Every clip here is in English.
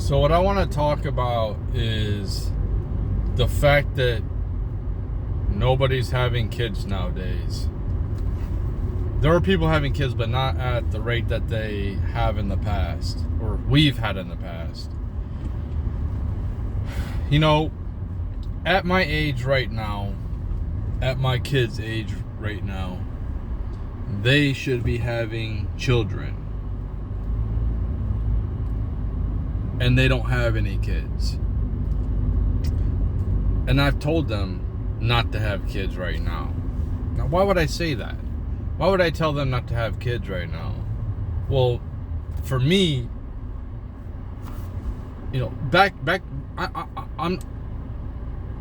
So what I want to talk about is the fact that nobody's having kids nowadays. There are people having kids, but not at the rate that they have in the past, or we've had in the past. You know, at my age right now, at my kids' age right now, they should be having children. And they don't have any kids. And I've told them not to have kids right now. Now, why would I say that? Why would I tell them not to have kids right now? Well, for me, you know,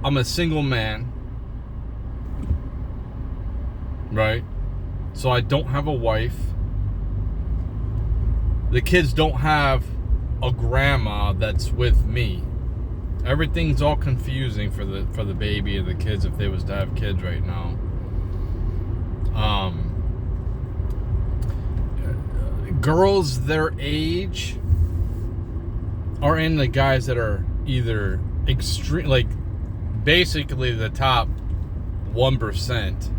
I'm a single man, right? So I don't have a wife. The kids don't have a grandma that's with me. Everything's all confusing for the baby and the kids if they was to have kids right now. Girls their age are in the guys that are either extreme, like basically the top 1%.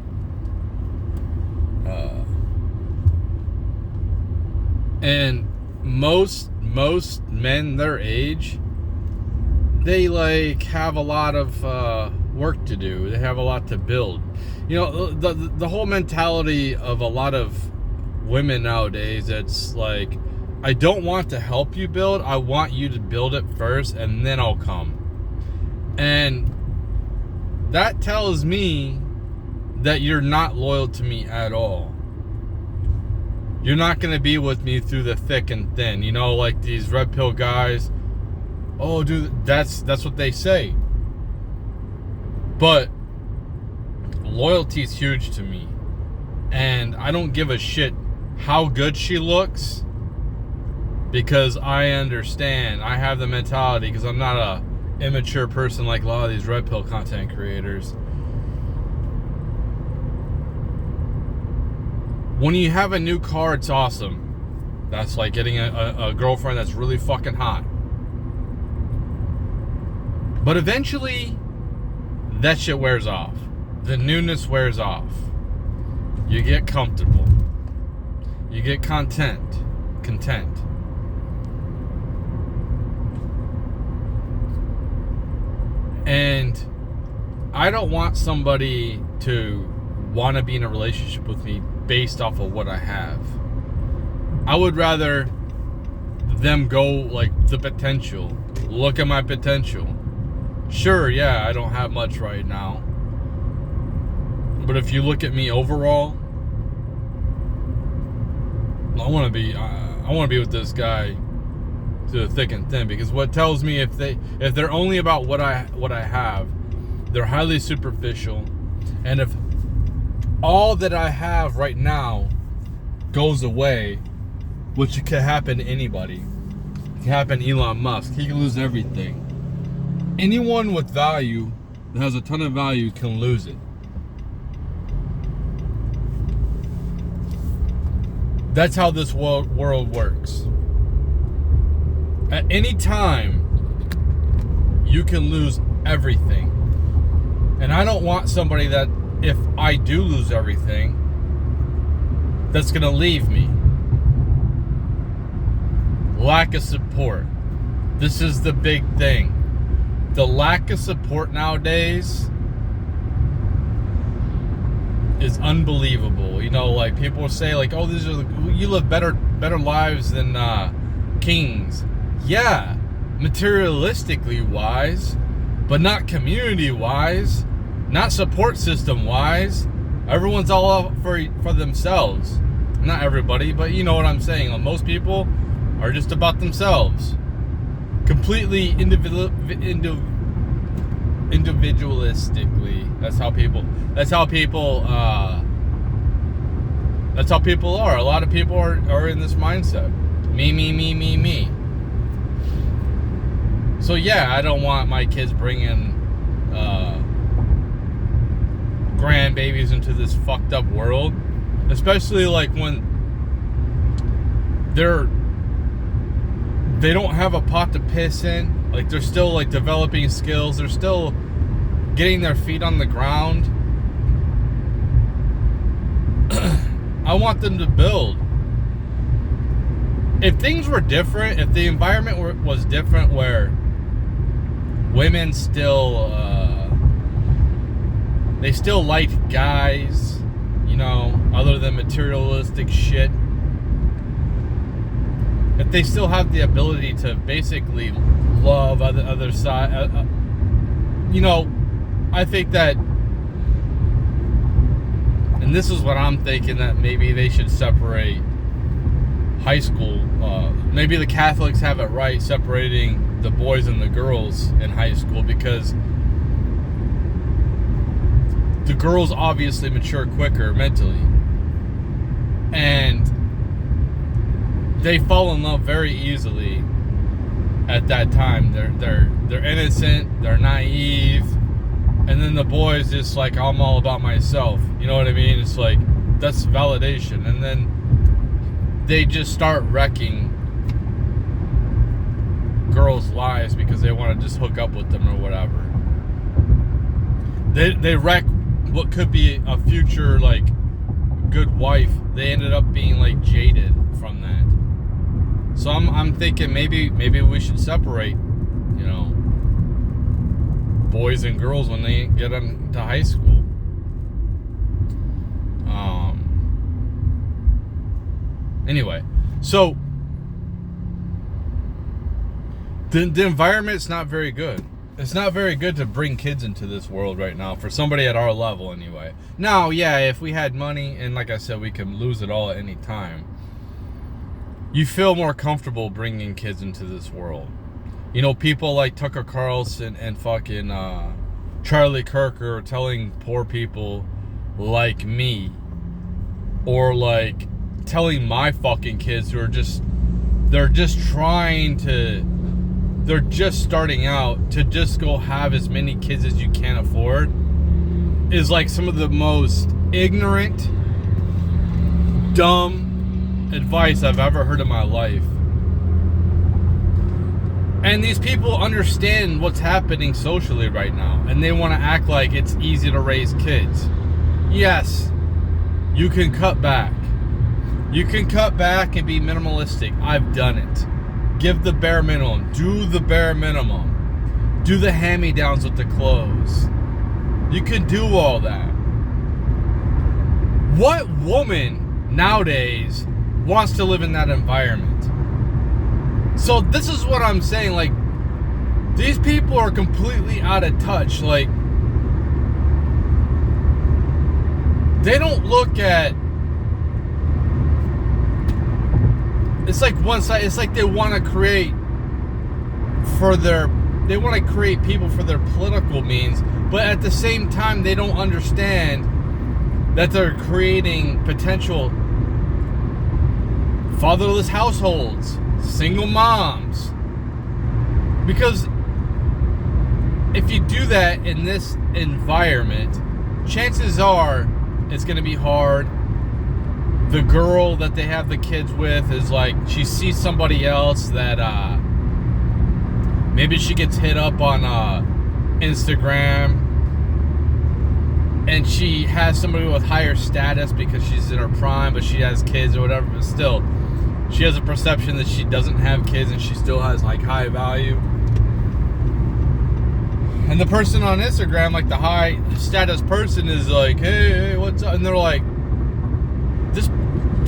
And most men their age, they like have a lot of work to do. They have a lot to build. You know, the whole mentality of a lot of women nowadays, it's like, I don't want to help you build. I want you to build it first, and then I'll come. And that tells me that you're not loyal to me at all. You're not going to be with me through the thick and thin. You know, like these red pill guys. Oh, dude, that's what they say. But loyalty is huge to me. And I don't give a shit how good she looks, because I understand. I have the mentality, because I'm not a immature person like a lot of these red pill content creators. When you have a new car, it's awesome. That's like getting a girlfriend that's really fucking hot. But eventually, that shit wears off. The newness wears off. You get comfortable. You get content. And I don't want somebody to want to be in a relationship with me based off of what I have. I would rather them go like the potential. Look at my potential. Sure, yeah, I don't have much right now. But if you look at me overall, I want to be with this guy to the thick and thin, because what tells me if they're only about what I have, they're highly superficial. And if all that I have right now goes away, which could happen to anybody, it can happen to Elon Musk. He can lose everything. Anyone with value that has a ton of value can lose it. That's how this world works. At any time, you can lose everything. And I don't want somebody that, if I do lose everything, that's gonna leave me. Lack of support. This is the big thing. The lack of support nowadays is unbelievable. You know, like people say, like, "Oh, you live better lives than kings." Yeah, materialistically wise, but not community wise, not support system wise. Everyone's all out for themselves. Not everybody, but you know what I'm saying. Like, most people are just about themselves. Completely individualistically. That's how people are. A lot of people are in this mindset. Me. So yeah, I don't want my kids bringing grandbabies into this fucked up world, especially like when they're they don't have a pot to piss in. Like, they're still like developing skills. They're still getting their feet on the ground. I want them to build. If things were different, if the environment was different, where women still they still liked guys, you know, other than materialistic shit, if they still have the ability to basically love other side, you know, I think that, and this is what I'm thinking, that maybe they should separate high school. Maybe the Catholics have it right, separating the boys and the girls in high school, because the girls obviously mature quicker mentally, and they fall in love very easily at that time. They're innocent, they're naive, and then the boys just like, I'm all about myself. You know what I mean? It's like, that's validation, and then they just start wrecking girls' lives because they want to just hook up with them or whatever. They wreck what could be a future like good wife. They ended up being like jaded from that. So I'm thinking maybe we should separate, you know, boys and girls when they get into high school. Anyway, so the environment's not very good. It's not very good to bring kids into this world right now, for somebody at our level anyway. Now, yeah, if we had money, and like I said, we can lose it all at any time, you feel more comfortable bringing kids into this world. You know, people like Tucker Carlson and fucking Charlie Kirk are telling poor people like me, or like telling my fucking kids who are they're just starting out to just go have as many kids as you can afford, is like some of the most ignorant, dumb advice I've ever heard in my life. And these people understand what's happening socially right now, and they want to act like it's easy to raise kids. Yes, you can cut back. You can cut back and be minimalistic. I've done it. Give the bare minimum. Do the bare minimum. Do the hand-me-downs with the clothes. You can do all that. What woman nowadays wants to live in that environment? So this is what I'm saying. Like, these people are completely out of touch. Like, they don't look at, it's like one side, it's like they want to create people for their political means, but at the same time they don't understand that they're creating potential fatherless households, single moms. Because if you do that in this environment, chances are it's going to be hard. The girl that they have the kids with is like, she sees somebody else that maybe she gets hit up on Instagram, and she has somebody with higher status because she's in her prime, but she has kids or whatever. But still, she has a perception that she doesn't have kids, and she still has like high value. And the person on Instagram, like the high status person, is like, hey, what's up? And they're like,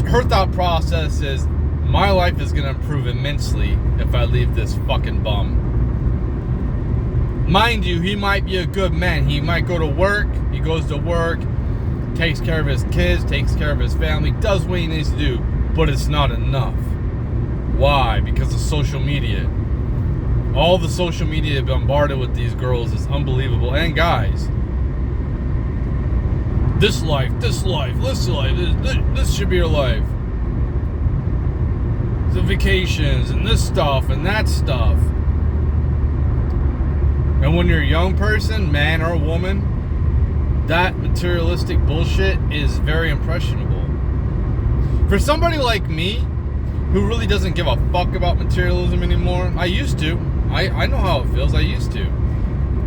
her thought process is, my life is going to improve immensely if I leave this fucking bum. Mind you, he might be a good man. He might go to work. He goes to work, takes care of his kids, takes care of his family, does what he needs to do. But it's not enough. Why? Because of social media. All the social media bombarded with these girls is unbelievable. And guys. This life, this should be your life. The vacations and this stuff and that stuff. And when you're a young person, man or woman, that materialistic bullshit is very impressionable. For somebody like me, who really doesn't give a fuck about materialism anymore. I used to. I know how it feels. I used to.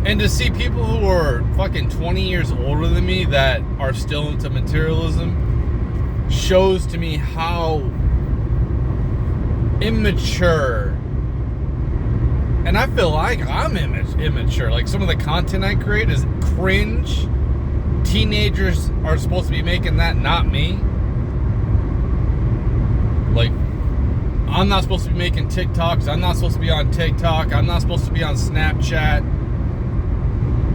And to see people who are fucking 20 years older than me that are still into materialism shows to me how immature. And I feel like I'm immature. Like, some of the content I create is cringe. Teenagers are supposed to be making that, not me. Like, I'm not supposed to be making TikToks. I'm not supposed to be on TikTok. I'm not supposed to be on Snapchat.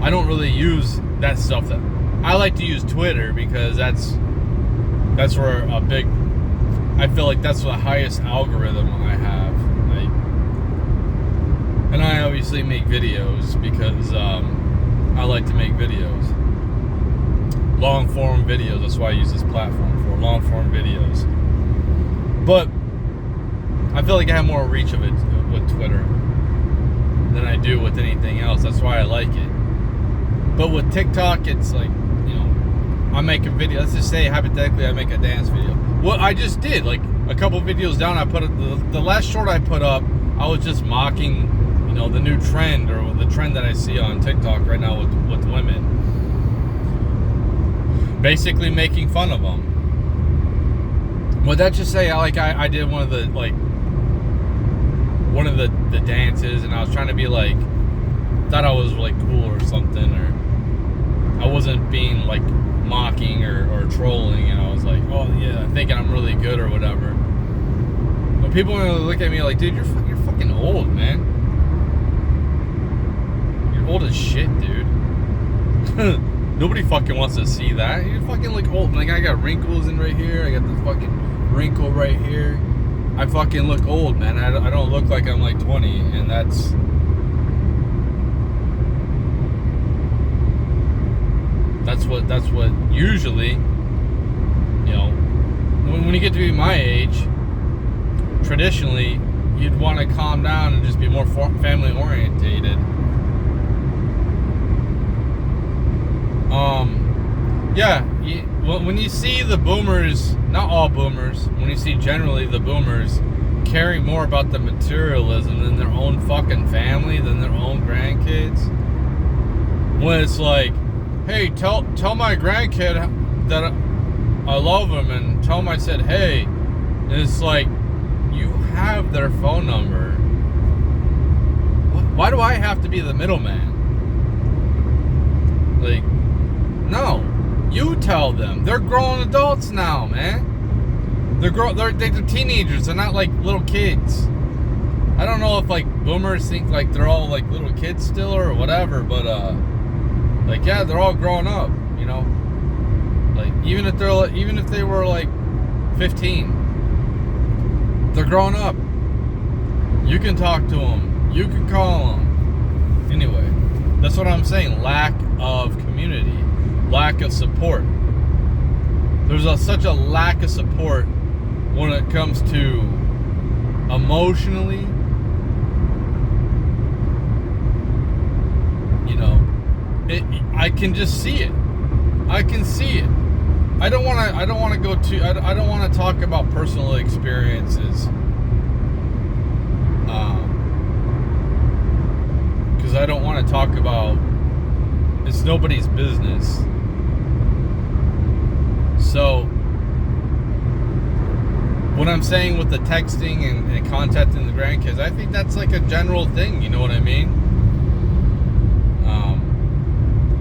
I don't really use that stuff. That I like to use Twitter because that's where a big, I feel like that's the highest algorithm I have. Like, and I obviously make videos because I like to make videos. Long form videos. That's why I use this platform for long form videos. But I feel like I have more reach of it with Twitter than I do with anything else. That's why I like it. But with TikTok, it's like, you know, I make a video. Let's just say, hypothetically, I make a dance video. What I just did, like a couple videos down, I put the last short I put up, I was just mocking, you know, the new trend, or the trend that I see on TikTok right now with women. Basically making fun of them. Well, that just say, I did one of the dances, and I was trying to be like, thought I was like cool or something, or I wasn't being like mocking or trolling, and I was like, oh yeah, thinking I'm really good or whatever. But people look at me like, dude, you're fucking old, man. You're old as shit, dude. Nobody fucking wants to see that. You fucking look old. Like, I got wrinkles in right here. I got the fucking wrinkle right here. I fucking look old, man. I don't look like I'm like 20, and that's what usually, you know, when you get to be my age, traditionally, you'd want to calm down and just be more family orientated. Yeah, when you see the boomers, not all boomers, when you see generally the boomers caring more about the materialism than their own fucking family, than their own grandkids, when it's like, hey, tell my grandkid that I love him, and tell him I said hey, and it's like, you have their phone number. Why do I have to be the middleman? Like, no, you tell them. They're grown adults now, man. They're teenagers. They're not like little kids. I don't know if like boomers think like they're all like little kids still or whatever, but like, yeah, they're all grown up, you know. Like, even if they were like 15, they're grown up. You can talk to them. You can call them. Anyway, that's what I'm saying. Lack of community. Lack of support. There's such a lack of support when it comes to emotionally, you know, I can just see it. I can see it. I don't want to talk about personal experiences, because I don't want to talk about, it's nobody's business. So what I'm saying with the texting and contacting the grandkids, I think that's like a general thing, you know what I mean?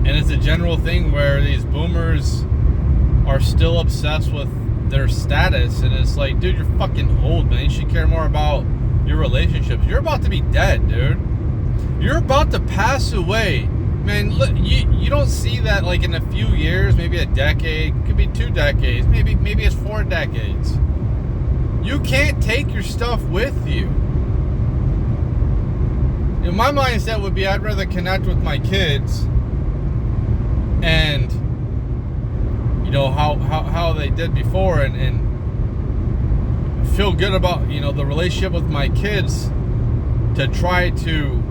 And it's a general thing where these boomers are still obsessed with their status, and it's like, dude, you're fucking old, man. You should care more about your relationships. You're about to be dead, dude. You're about to pass away. Man, look, you don't see that like in a few years, maybe a decade, could be 2 decades, maybe it's 4 decades. You can't take your stuff with you. You know, my mindset would be, I'd rather connect with my kids and, you know, how they did before, and feel good about, you know, the relationship with my kids, to try to,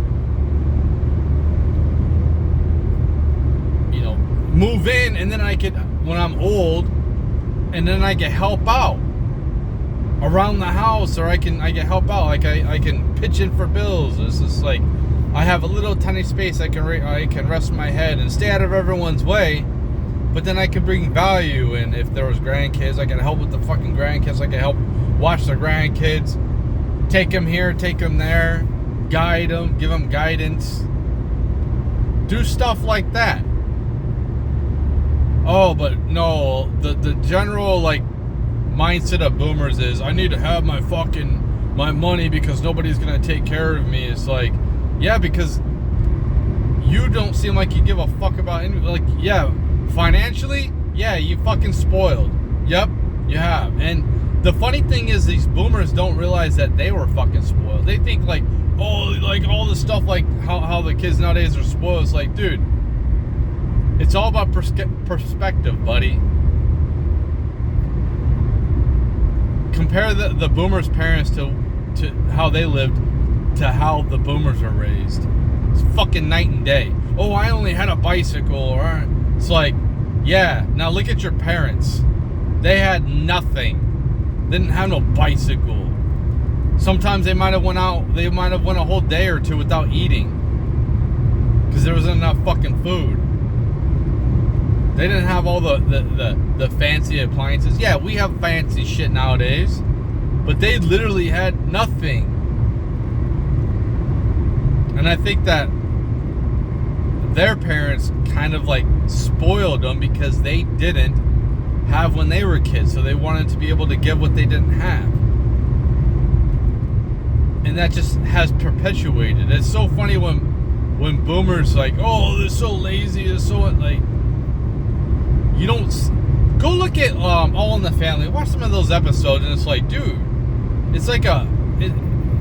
you know, move in, and then I could, when I'm old, and then I can help out. around the house, or I can help out. Like I can pitch in for bills. It's just like I have a little tiny space. I can rest my head and stay out of everyone's way. But then I can bring value. And if there was grandkids, I can help with the fucking grandkids. I can help watch the grandkids, take them here, take them there, guide them, give them guidance, do stuff like that. Oh, but no, the general like mindset of boomers is I need to have my money because nobody's gonna take care of me. It's like, yeah, because you don't seem like you give a fuck about any, like, yeah, financially, yeah, you fucking spoiled. Yep, you have. And the funny thing is these boomers don't realize that they were fucking spoiled. They think like, oh, like all the stuff like how the kids nowadays are spoiled. It's like, dude, it's all about perspective, buddy. Compare the boomers' parents to how they lived to how the boomers were raised. It's fucking night and day. Oh, I only had a bicycle. Or it's like, yeah, now look at your parents. They had nothing. Didn't have no bicycle. Sometimes they might have went a whole day or two without eating because there wasn't enough fucking food. They didn't have all the fancy appliances. Yeah, we have fancy shit nowadays, but they literally had nothing. And I think that their parents kind of like spoiled them because they didn't have when they were kids, so they wanted to be able to give what they didn't have. And that just has perpetuated. It's so funny when boomers like, oh, they're so lazy, they're so like, you don't go look at All in the Family. Watch some of those episodes, and it's like, dude, it's like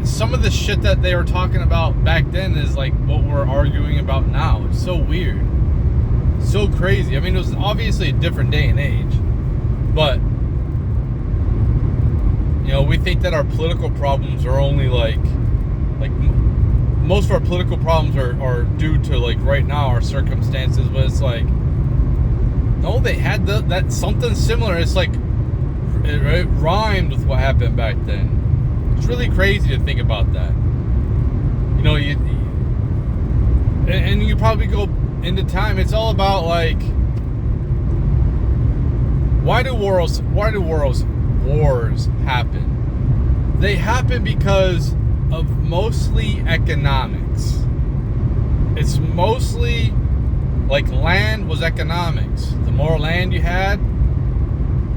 some of the shit that they were talking about back then is like what we're arguing about now. It's so weird, so crazy. I mean, it was obviously a different day and age, but you know, we think that our political problems are only like most of our political problems are due to like right now our circumstances, but it's like, no, they had that something similar. It's like it rhymed with what happened back then. It's really crazy to think about that. You know, and you probably go into time. It's all about like, why do wars happen? They happen because of mostly economics. It's mostly like land was economics. The more land you had,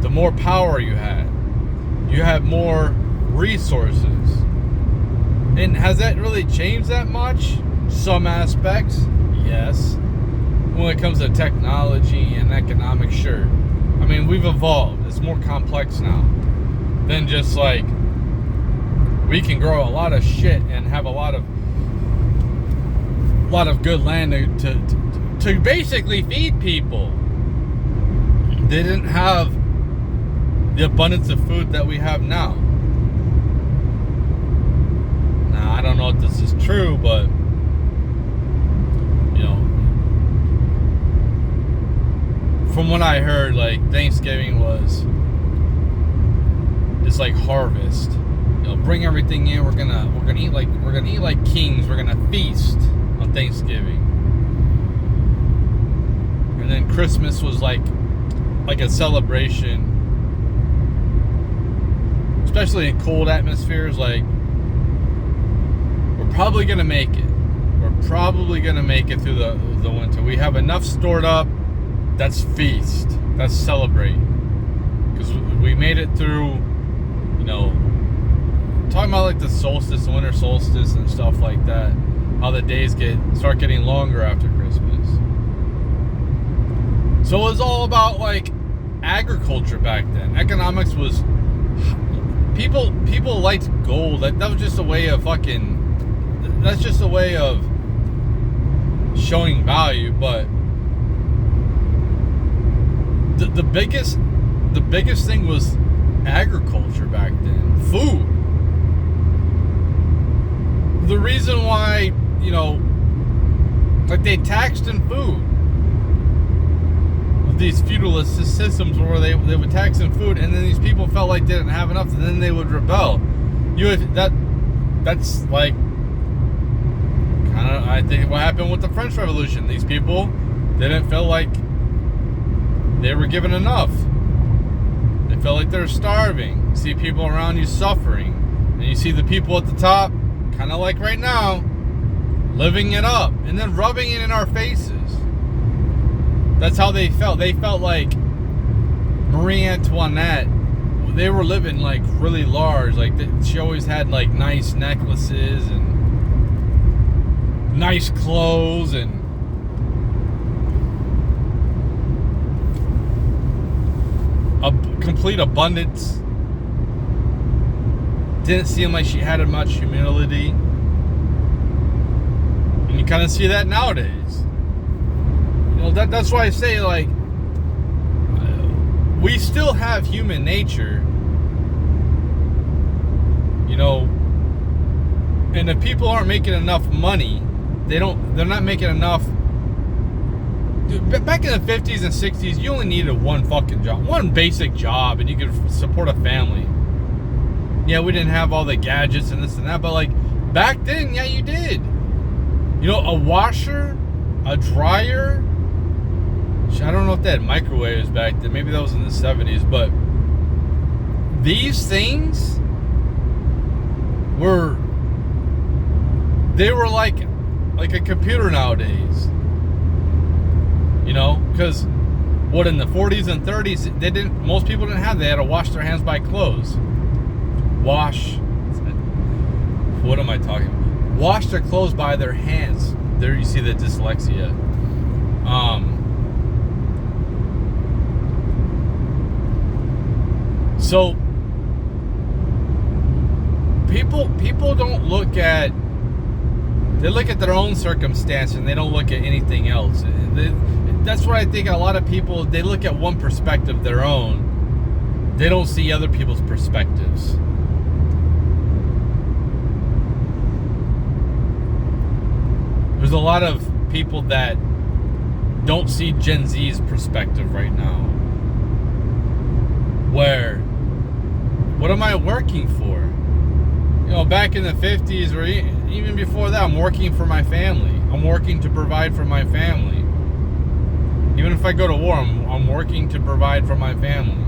the more power you had. You had more resources. And has that really changed that much? Some aspects, yes. When it comes to technology and economics, sure. I mean, we've evolved. It's more complex now than just like we can grow a lot of shit and have a lot of good land to basically feed people. They didn't have the abundance of food that we have now. Now, I don't know if this is true, but you know, from what I heard, like Thanksgiving it's like harvest. You know, bring everything in. We're gonna eat like kings. We're gonna feast on Thanksgiving. And then Christmas was like a celebration, especially in cold atmospheres. Like, we're probably gonna make it. We're probably gonna make it through the winter. We have enough stored up. That's feast. That's celebrate. Because we made it through, you know, talking about like the solstice, the winter solstice and stuff like that. How the days start getting longer after Christmas. So it was all about like agriculture back then. Economics was people liked gold. That was just a way of that's just a way of showing value. But the biggest thing was agriculture back then. Food. The reason why, you know, like they taxed in food. these feudalist systems where they would tax in food, and then these people felt like they didn't have enough, and then they would rebel. That's like kind of, I think, what happened with the French Revolution. These people didn't feel like they were given enough. They felt like they're starving. You see people around you suffering, and you see the people at the top, kind of like right now, living it up and then rubbing it in our faces. That's how they felt. They felt like Marie Antoinette. They were living like really large. Like she always had like nice necklaces and nice clothes and a complete abundance. Didn't seem like she had much humility. And you kind of see that nowadays. You know, that's why I say, like, we still have human nature, you know, and if people aren't making enough money, they're not making enough. Dude, back in the 50s and 60s, you only needed one fucking job, one basic job, and you could support a family. Yeah, we didn't have all the gadgets and this and that, but like back then, yeah, you did. You know, a washer, a dryer. I don't know if they had microwaves back then. Maybe that was in the 70s, but these things were like a computer nowadays. You know, because what, in the 40s and 30s, most people didn't have. They had to wash their hands by clothes. What am I talking about? Wash their clothes by their hands. There you see the dyslexia. So people don't look at, they look at their own circumstance and they don't look at anything else. That's what I think. A lot of people, they look at one perspective, their own. They don't see other people's perspectives. There's a lot of people that don't see Gen Z's perspective right now. Where, what am I working for? You know, back in the 50s or even before that, I'm working for my family. I'm working to provide for my family. Even if I go to war, I'm working to provide for my family,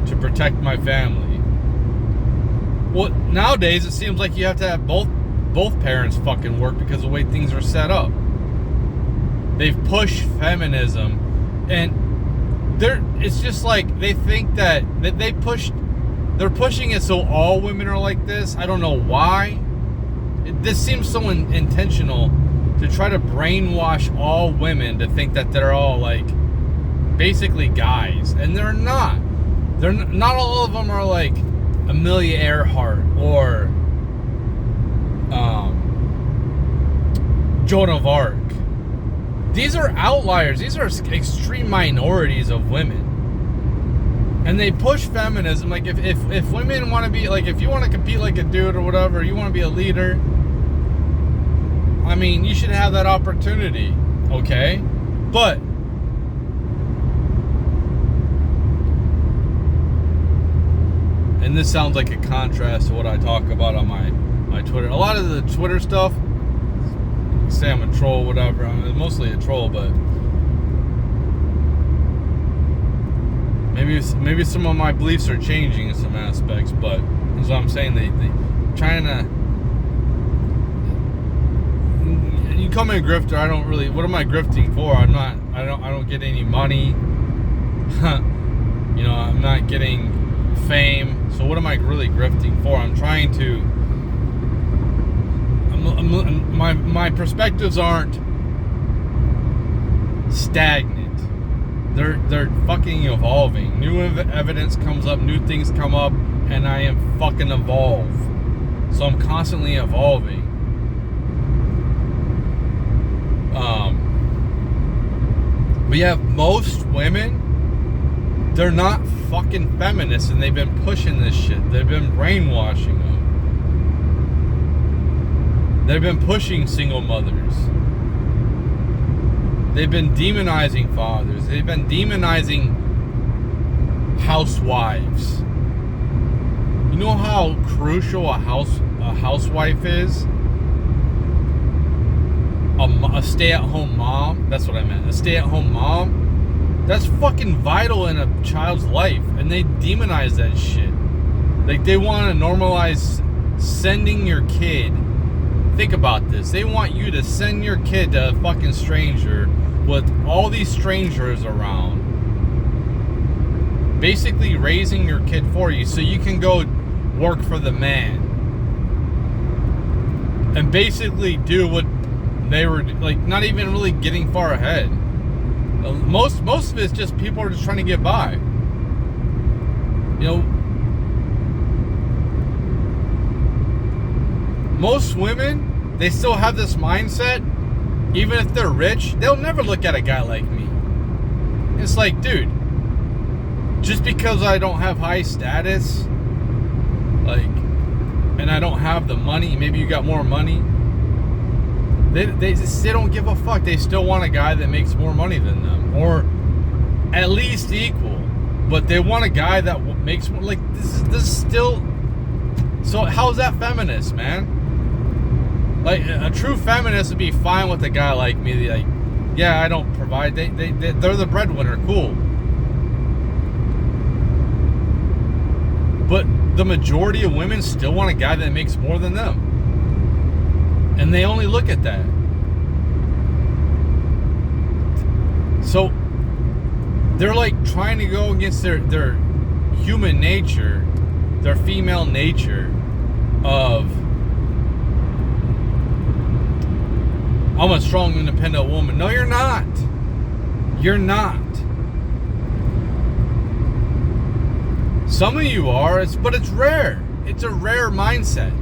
to protect my family. Well, nowadays it seems like you have to have both parents fucking work because of the way things are set up. They've pushed feminism, and it's just like they think that they're pushing it so all women are like this. I don't know why. This seems so intentional to try to brainwash all women to think that they're all like basically guys, and they're not. Not all of them are like Amelia Earhart or Joan of Arc. These are outliers. These are extreme minorities of women. And they push feminism. Like if women want to be, like, if you want to compete like a dude or whatever, you want to be a leader, I mean, you should have that opportunity, okay? But and this sounds like a contrast to what I talk about on my Twitter. A lot of the Twitter stuff, say I'm a troll, whatever. I'm mostly a troll, but maybe some of my beliefs are changing in some aspects. But that's what I'm saying. They trying to. You call me a grifter. I don't really. What am I grifting for? I don't get any money. You know, I'm not getting fame. So what am I really grifting for? I'm trying to. My perspectives aren't stagnant. They're fucking evolving. New evidence comes up, new things come up, and I am fucking evolve. So I'm constantly evolving. But yeah, most women, they're not fucking feminists, and they've been pushing this shit. They've been brainwashing them. They've been pushing single mothers. They've been demonizing fathers. They've been demonizing housewives. You know how crucial a housewife is? A stay-at-home mom. That's what I meant. A stay-at-home mom. That's fucking vital in a child's life. And they demonize that shit. Like, they want to normalize sending your kid. Think about this. They want you to send your kid to a fucking stranger with all these strangers around. Basically raising your kid for you so you can go work for the man. And basically do what they were, like, not even really getting far ahead. Most of it's just people are just trying to get by. You know, most women, they still have this mindset. Even if they're rich, they'll never look at a guy like me. It's like, dude, just because I don't have high status, like, and I don't have the money, maybe you got more money, they don't give a fuck. They still want a guy that makes more money than them, or at least equal. But they want a guy that makes more. Like, this is still. So how's that feminist, man? Like, a true feminist would be fine with a guy like me. Like, yeah, I don't provide. They're the breadwinner. Cool. But the majority of women still want a guy that makes more than them. And they only look at that. So they're like trying to go against their human nature, their female nature of, I'm a strong, independent woman. No, you're not. You're not. Some of you are, but it's rare. It's a rare mindset.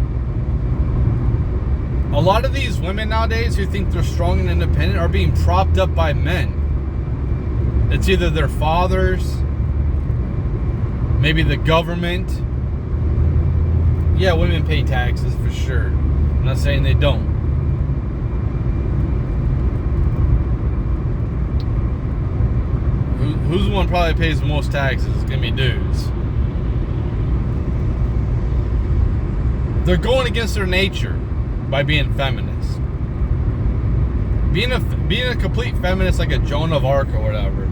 A lot of these women nowadays who think they're strong and independent are being propped up by men. It's either their fathers, maybe the government. Yeah, women pay taxes for sure. I'm not saying they don't. Who's the one probably pays the most taxes? It's gonna be dudes. They're going against their nature by being feminists. Being a complete feminist like a Joan of Arc or whatever,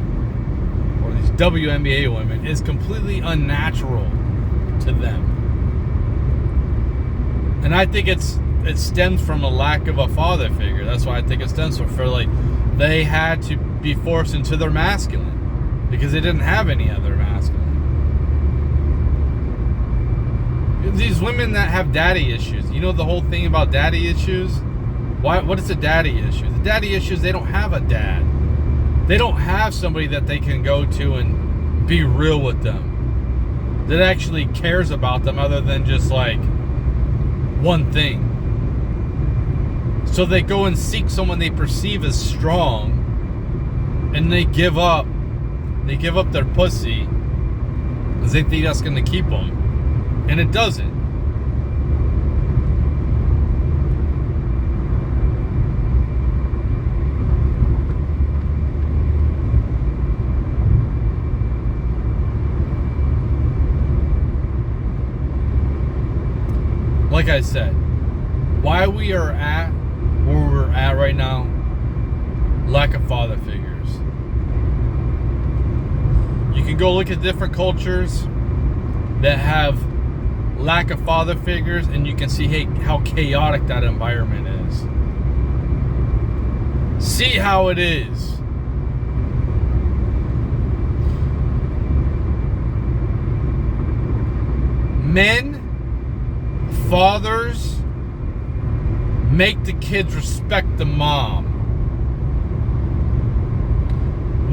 or these WNBA women, is completely unnatural to them. And I think it stems from a lack of a father figure. That's why I think it stems from, like, they had to be forced into their masculine because they didn't have any other masculine. These women that have daddy issues, you know the whole thing about daddy issues? What is a daddy issue? The daddy issues, they don't have a dad. They don't have somebody that they can go to and be real with them, that actually cares about them other than just like one thing. So they go and seek someone they perceive as strong, and they give up their pussy because they think that's going to keep them. And it doesn't. Like I said, why we are at where we're at right now, lack of father figures. You can go look at different cultures that have lack of father figures, and you can see, hey, how chaotic that environment is. See how it is. Men, fathers, make the kids respect the mom.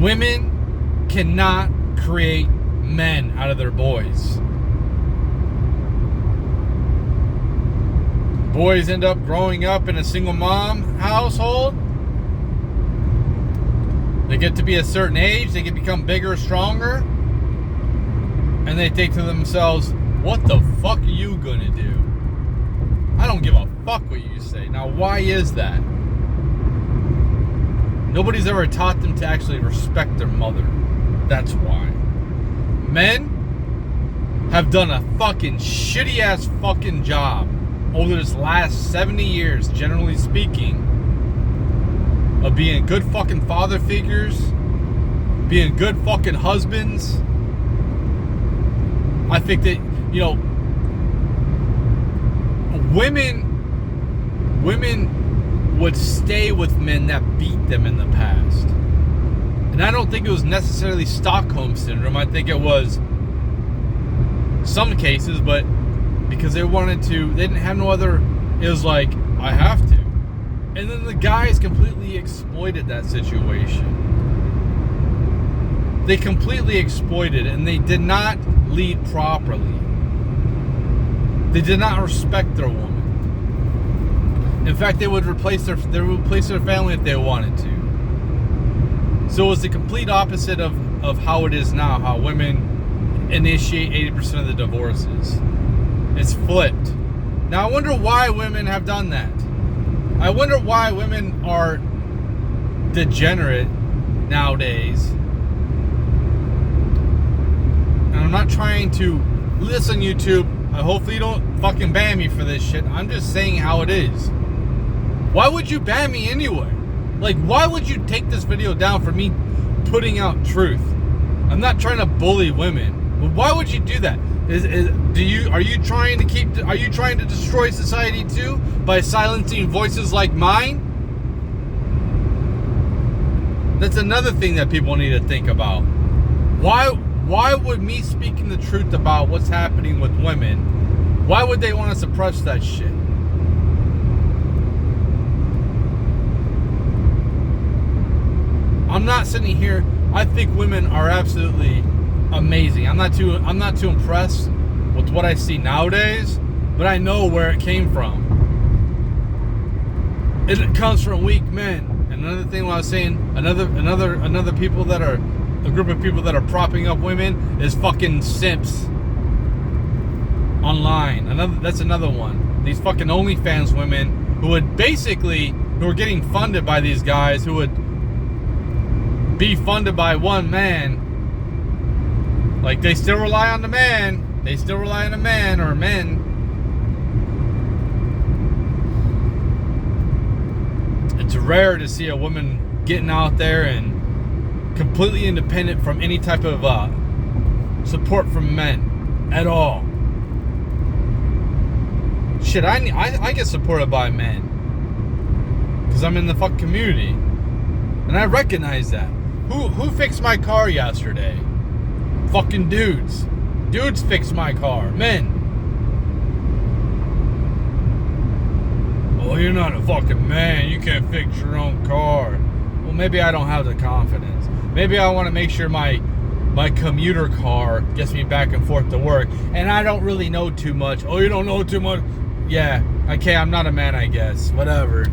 Women cannot create men out of their boys. Boys end up growing up in a single mom household. They get to be a certain age, they can become bigger, stronger, and they think to themselves, what the fuck are you gonna do? I don't give a fuck what you say. Now, why is that? Nobody's ever taught them to actually respect their mother. That's why. Men have done a fucking shitty ass fucking job over this last 70 years, generally speaking, of being good fucking father figures, being good fucking husbands. I think that, you know, women would stay with men that beat them in the past. And I don't think it was necessarily Stockholm Syndrome. I think it was some cases, but because they wanted to, they didn't have no other, it was like, I have to. And then the guys completely exploited that situation. They completely exploited it, and they did not lead properly. They did not respect their woman. In fact, they would replace their family if they wanted to. So it was the complete opposite of how it is now, how women initiate 80% of the divorces. It's flipped. Now I wonder why women have done that. I wonder why women are degenerate nowadays. And I'm not trying to listen, YouTube. Hopefully you don't fucking ban me for this shit. I'm just saying how it is. Why would you ban me anyway? Like, why would you take this video down for me putting out truth? I'm not trying to bully women, but why would you do that? Are you trying to destroy society too by silencing voices like mine? That's another thing that people need to think about. Why would me speaking the truth about what's happening with women, why would they want to suppress that shit? I'm not sitting here. I think women are absolutely amazing. I'm not too impressed with what I see nowadays, but I know where it came from. It comes from weak men. And another thing, what I was saying, another people that are a group of people that are propping up women is fucking simps online. That's another one. These fucking OnlyFans women who are getting funded by these guys, who would be funded by one man. Like, they still rely on the man. They still rely on a man or men. It's rare to see a woman getting out there and completely independent from any type of support from men at all. Shit, I get supported by men because I'm in the fuck community, and I recognize that. Who fixed my car yesterday? Fucking dudes. Dudes fixed my car. Men. Oh, you're not a fucking man. You can't fix your own car. Well, maybe I don't have the confidence. Maybe I want to make sure my commuter car gets me back and forth to work, and I don't really know too much. Oh, you don't know too much? Yeah, okay, I'm not a man, I guess. Whatever.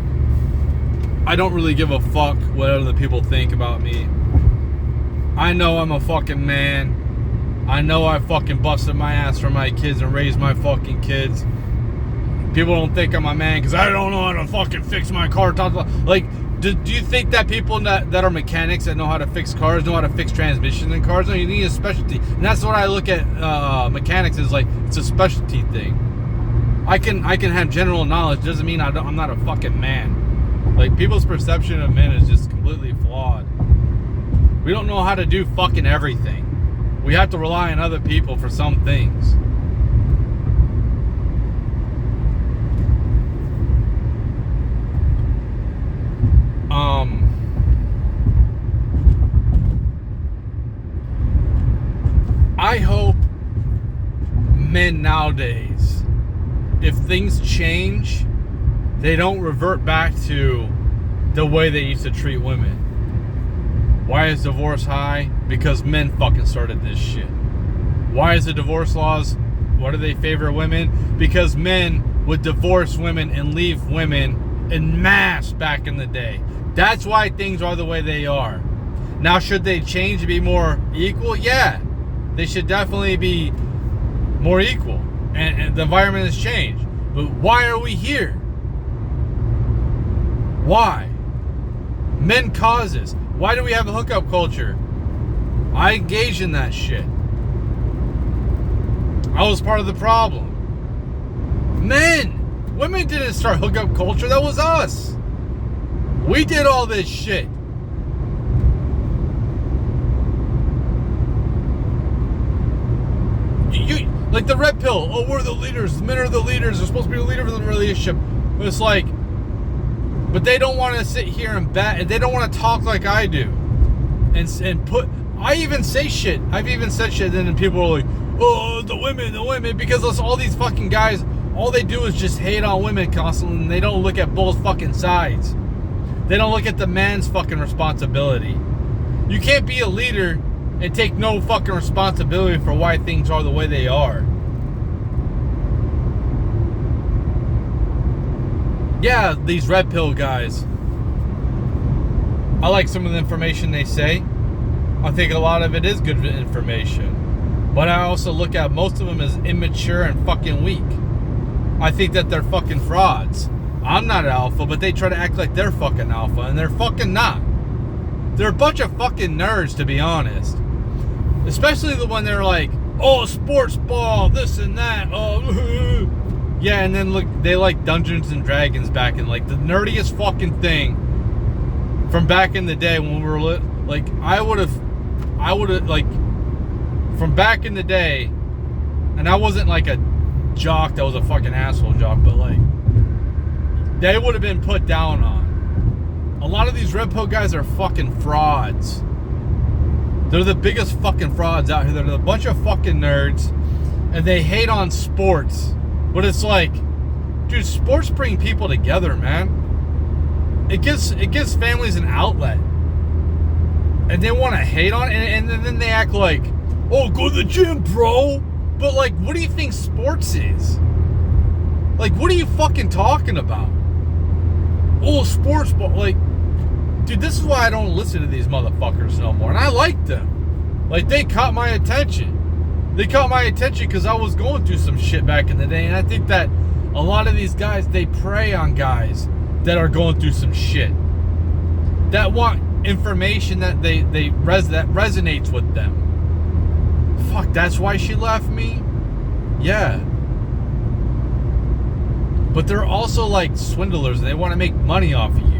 I don't really give a fuck what other people think about me. I know I'm a fucking man. I know I fucking busted my ass for my kids and raised my fucking kids. People don't think I'm a man because I don't know how to fucking fix my car. Like, do you think that people that are mechanics that know how to fix cars know how to fix transmissions in cars? No, you need a specialty. And that's what I look at mechanics is like, it's a specialty thing. I can have general knowledge. Doesn't mean I'm not a fucking man. Like, people's perception of men is just completely flawed. We don't know how to do fucking everything. We have to rely on other people for some things. I hope men nowadays, if things change, they don't revert back to the way they used to treat women. Why is divorce high? Because men fucking started this shit. Why is the divorce laws, why do they favor women? Because men would divorce women and leave women en masse back in the day. That's why things are the way they are. Now, should they change to be more equal? Yeah. They should definitely be more equal. And the environment has changed. But why are we here? Why? Men causes. Why do we have a hookup culture? I engaged in that shit. I was part of the problem. Men! Women didn't start hookup culture. That was us. We did all this shit. You like the red pill. Oh, we're the leaders. Men are the leaders. They're supposed to be the leader of the relationship. It's like, but they don't want to sit here and they don't want to talk like I do. And put. I even say shit. I've even said shit, and then people are like, "Oh, the women," because all these fucking guys, all they do is just hate on women constantly, and they don't look at both fucking sides. They don't look at the man's fucking responsibility. You can't be a leader and take no fucking responsibility for why things are the way they are. Yeah, these red pill guys. I like some of the information they say. I think a lot of it is good information. But I also look at most of them as immature and fucking weak. I think that they're fucking frauds. I'm not an alpha, but they try to act like they're fucking alpha, and they're fucking not. They're a bunch of fucking nerds, to be honest. Especially the one they're like, oh, sports ball, this and that. Oh, yeah, and then look, they like Dungeons and Dragons back in like the nerdiest fucking thing from back in the day when we were like, I would have like from back in the day, and I wasn't like a jock that was a fucking asshole jock, but like they would have been put down on. A lot of these red pill guys are fucking frauds. They're the biggest fucking frauds out here. They're a bunch of fucking nerds, and they hate on sports. But it's like, dude, sports bring people together, man. It gives families an outlet, and they want to hate on it, and then they act like, oh, go to the gym, bro. But like, what do you think sports is? Like, what are you fucking talking about? Oh, sports ball, like. Dude, this is why I don't listen to these motherfuckers no more. And I like them. Like, they caught my attention. They caught my attention because I was going through some shit back in the day. And I think that a lot of these guys, they prey on guys that are going through some shit. That want information that that resonates with them. Fuck, that's why she left me? Yeah. But they're also like swindlers, and they want to make money off of you.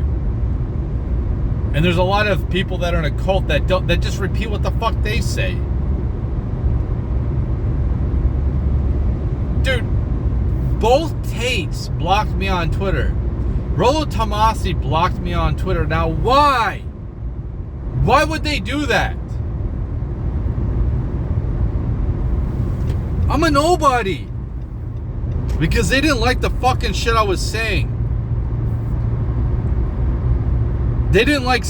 And there's a lot of people that are in a cult that just repeat what the fuck they say. Dude, both Tates blocked me on Twitter. Rollo Tomasi blocked me on Twitter. Now why? Why would they do that? I'm a nobody. Because they didn't like the fucking shit I was saying. They didn't like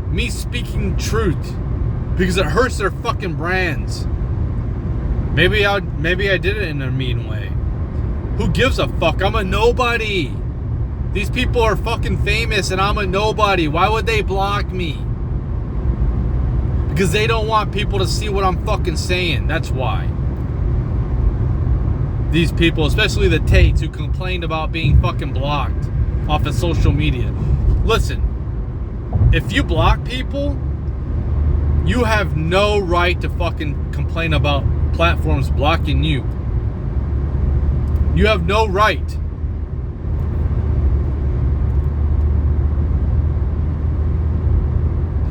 me speaking truth because it hurts their fucking brands. Maybe I did it in a mean way. Who gives a fuck? I'm a nobody. These people are fucking famous and I'm a nobody. Why would they block me? Because they don't want people to see what I'm fucking saying. That's why. These people, especially the Tates who complained about being fucking blocked off of social media. Listen, if you block people, you have no right to fucking complain about platforms blocking you. You have no right.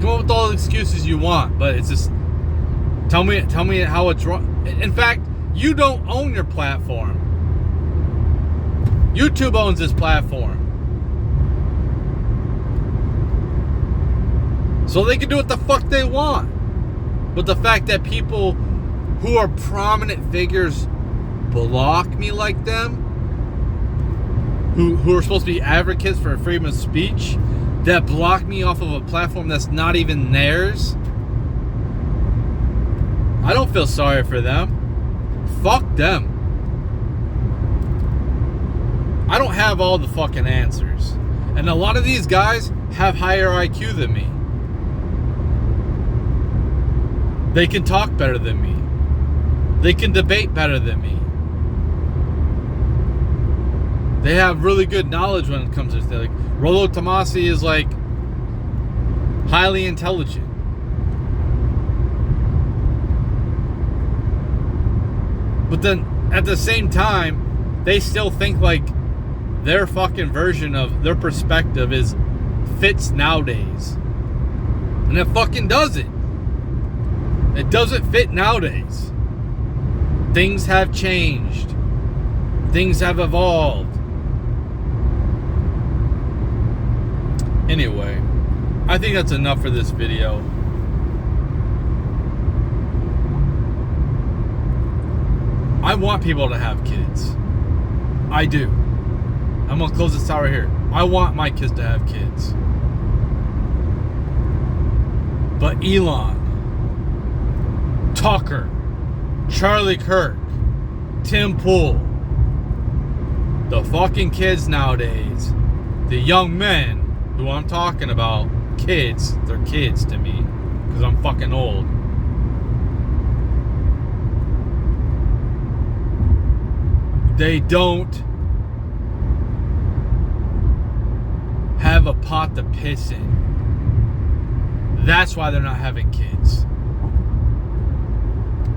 Come up with all the excuses you want, but it's just tell me how it's wrong. In fact, you don't own your platform. YouTube owns this platform. So they can do what the fuck they want. But the fact that people who are prominent figures block me like them, who are supposed to be advocates for freedom of speech, that block me off of a platform that's not even theirs, I don't feel sorry for them. Fuck them. I don't have all the fucking answers. And a lot of these guys have higher IQ than me. They can talk better than me. They can debate better than me. They have really good knowledge when it comes to this. Like, Rollo Tomasi is like highly intelligent. But then at the same time, they still think like their fucking version of their perspective fits nowadays. And it fucking doesn't. It doesn't fit nowadays. Things have changed. Things have evolved. Anyway, I think that's enough for this video. I want people to have kids. I do. I'm gonna close this out right here. I want my kids to have kids. But Elon, Tucker, Charlie Kirk, Tim Pool, the fucking kids nowadays, the young men who I'm talking about, kids, they're kids to me, because I'm fucking old. They don't have a pot to piss in. That's why they're not having kids.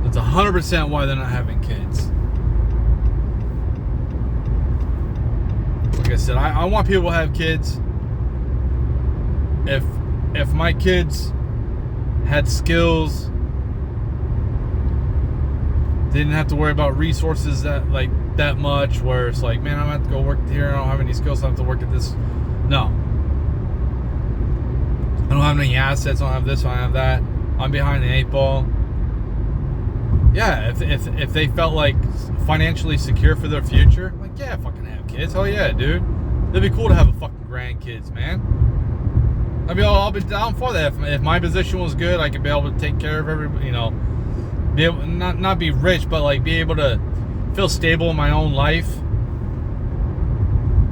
That's 100% why they're not having kids. Like I said, I want people to have kids. If my kids had skills, they didn't have to worry about resources that much, where it's like, man, I'm gonna have to go work here, I don't have any skills, I have to work at this. No. I don't have any assets, I don't have this, I don't have that. I'm behind the 8 ball. Yeah, if they felt like financially secure for their future, like, yeah, fucking have kids. Hell yeah, dude. It'd be cool to have a fucking grandkids, man. I'll be down for that. If my position was good, I could be able to take care of everybody, you know, be able, not be rich, but like be able to feel stable in my own life.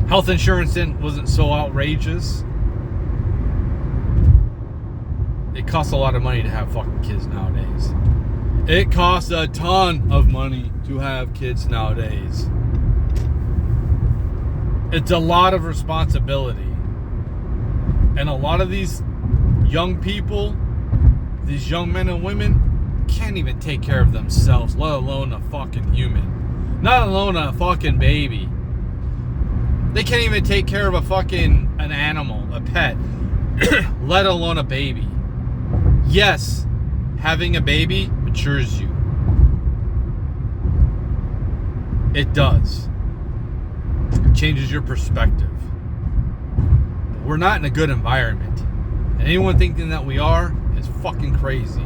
Health insurance wasn't so outrageous. It costs a lot of money to have fucking kids nowadays. It costs a ton of money to have kids nowadays. It's a lot of responsibility. And a lot of these young people, these young men and women, can't even take care of themselves, let alone a fucking human. Not alone a fucking baby. They can't even take care of an animal, a pet, let alone a baby. Yes, having a baby matures you. It does. It changes your perspective. But we're not in a good environment. And anyone thinking that we are is fucking crazy.